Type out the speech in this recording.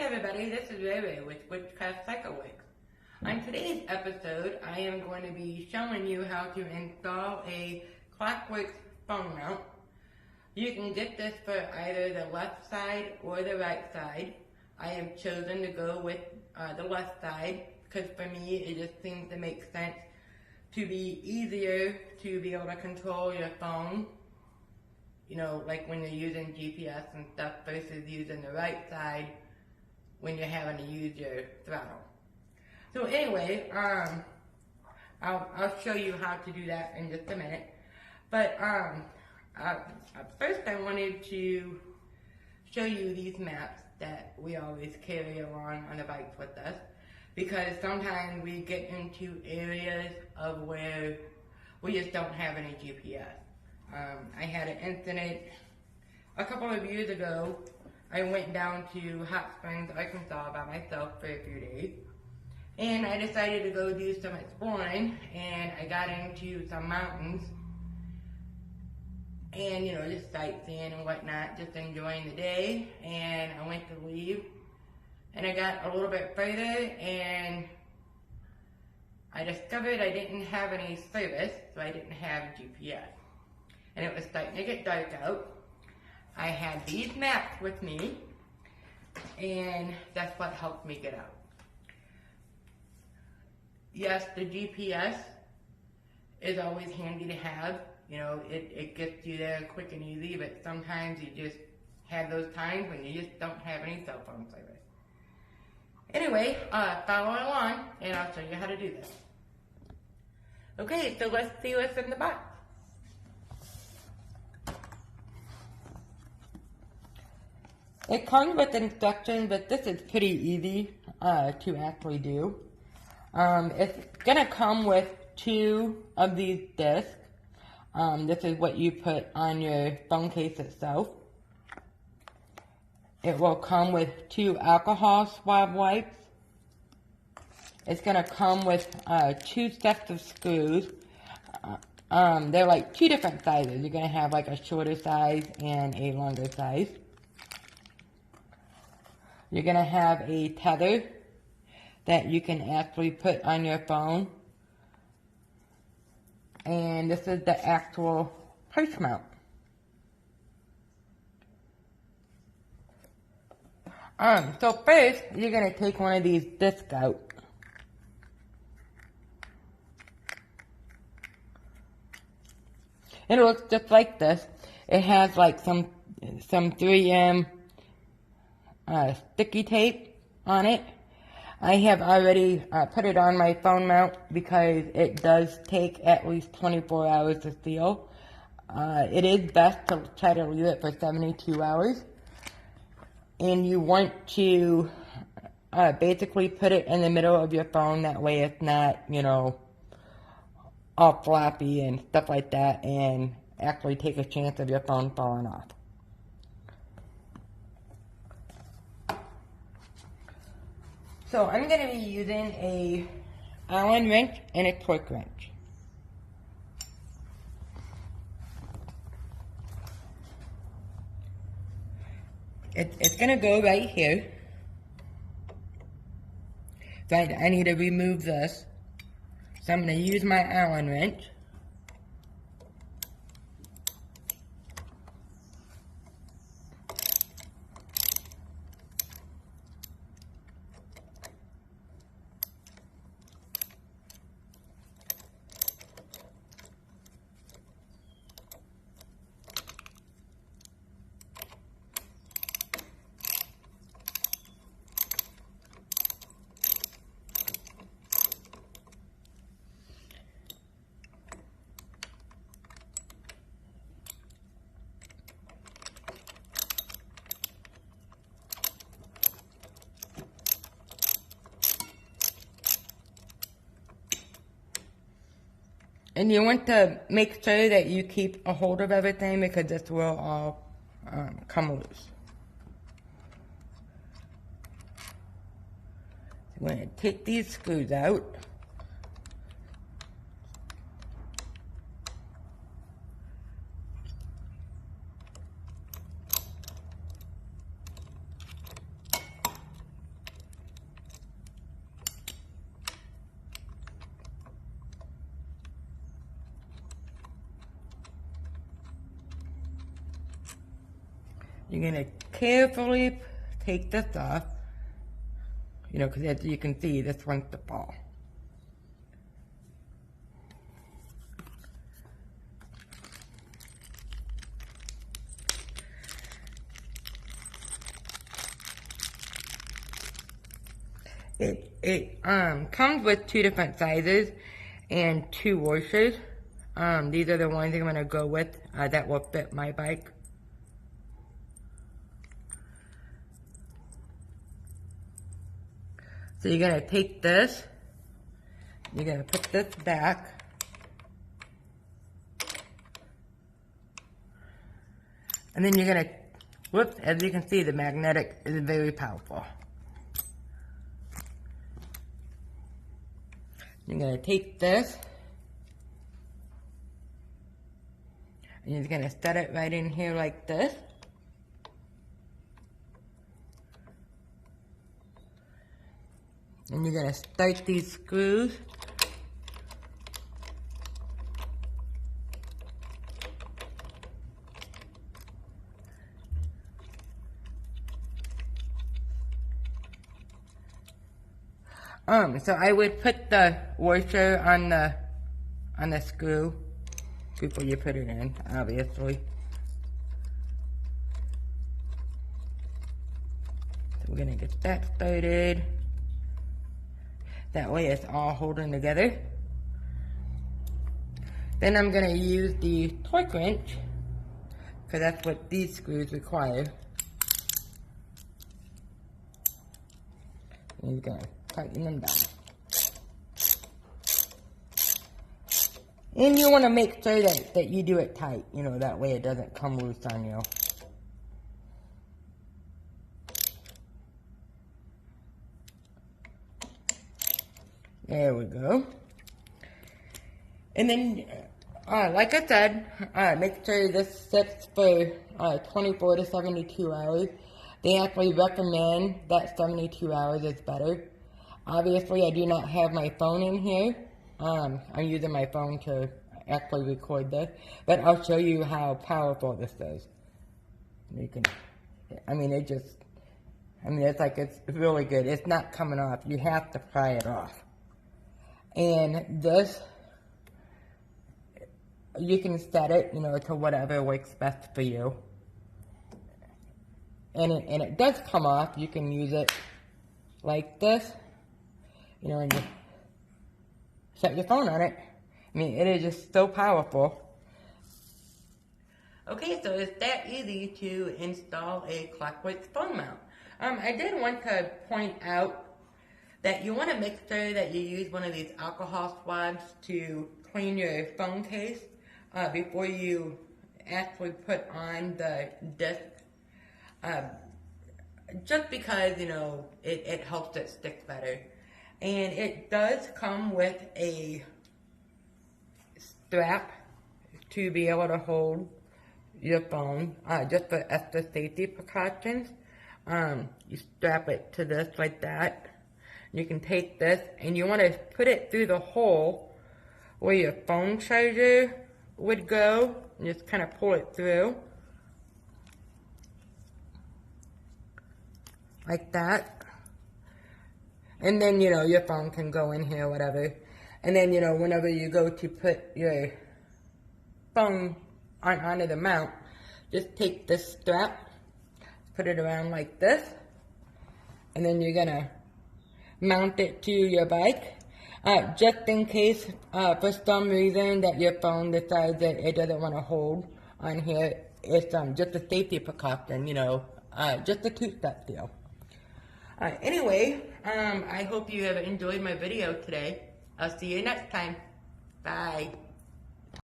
everybody, this is Ray with KlockWerks. On today's episode, I am going to be showing you how to install a KlockWerks phone mount. You can get this for either the left side or the right side. I have chosen to go with the left side because for me it just seems to make sense to be easier to be able to control your phone. You know, like when you're using GPS and stuff versus using the right side when you're having to use your throttle. So anyway, I'll show you how to do that in just a minute. But first I wanted to show you these maps that we always carry along on the bikes with us, because sometimes we get into areas of where we just don't have any GPS. I had an incident a couple of years ago. I went down to Hot Springs, Arkansas by myself for a few days, and I decided to go do some exploring, and I got into some mountains and, you know, just sightseeing and whatnot, just enjoying the day. And I went to leave and I got a little bit further and I discovered I didn't have any service, so I didn't have GPS. And it was starting to get dark out. I had these maps with me, and that's what helped me get out. Yes, the GPS is always handy to have. You know, it gets you there quick and easy, but sometimes you just have those times when you just don't have any cell phone service. Anyway, follow along, and I'll show you how to do this. Okay, so let's see what's in the box. It comes with instructions, but this is pretty easy to actually do. It's going to come with 2 of these discs. This is what you put on your phone case itself. It will come with 2 alcohol swab wipes. It's going to come with 2 sets of screws. They're like 2 different sizes. You're going to have like a shorter size and a longer size. You're going to have a tether that you can actually put on your phone. And this is the actual push mount. So first, you're going to take one of these discs out. It looks just like this. It has like some 3M sticky tape on it. I have already put it on my phone mount because it does take at least 24 hours to seal. It is best to try to leave it for 72 hours. And you want to basically put it in the middle of your phone. That way it's not, you know, all floppy and stuff like that, and actually take a chance of your phone falling off. So I'm going to be using a Allen wrench and a torque wrench. It's going to go right here. So I need to remove this. So I'm going to use my Allen wrench. And you want to make sure that you keep a hold of everything because this will all come loose. I'm going to take these screws out. you're going to carefully take this off, you know, because as you can see, this wants to fall. It comes with 2 different sizes and 2 washers. These are the ones I'm going to go with that will fit my bike. So you're going to take this, you're going to put this back, and then you're going to, whoops, as you can see, the magnetic is very powerful. You're going to take this, and you're going to set it right in here like this. And you're going to start these screws. So I would put the washer on the screw before you put it in, obviously. So we're gonna get that started. That way it's all holding together. Then I'm gonna use the torque wrench, because that's what these screws require. And you're gonna tighten them down. And you want to make sure that you do it tight, you know, that way it doesn't come loose on you. There we go. And then, like I said, make sure this sits for 24 to 72 hours. They actually recommend that 72 hours is better. Obviously, I do not have my phone in here. I'm using my phone to actually record this, but I'll show you how powerful this is. You can, it's like, it's really good. It's not coming off. You have to pry it off. And this, you can set it, you know, to whatever works best for you. And it does come off. You can use it like this, you know, and just set your phone on it. I mean, it is just so powerful. Okay, so it's that easy to install a KlockWerks phone mount. I did want to point out that you want to make sure that you use one of these alcohol swabs to clean your phone case before you actually put on the disc. Just because, you know, it helps it stick better. And it does come with a strap to be able to hold your phone, just for extra safety precautions. You strap it to this like that. You can take this and you want to put it through the hole where your phone charger would go, and just kind of pull it through. Like that. And then, you know, your phone can go in here, whatever. And then, you know, whenever you go to put your phone onto the mount, just take this strap, put it around like this, and then you're gonna mount it to your bike. Just in case, for some reason, that your phone decides that it doesn't want to hold on here, it's just a safety precaution, you know, just a 2-step deal. Anyway, I hope you have enjoyed my video today. I'll see you next time. Bye.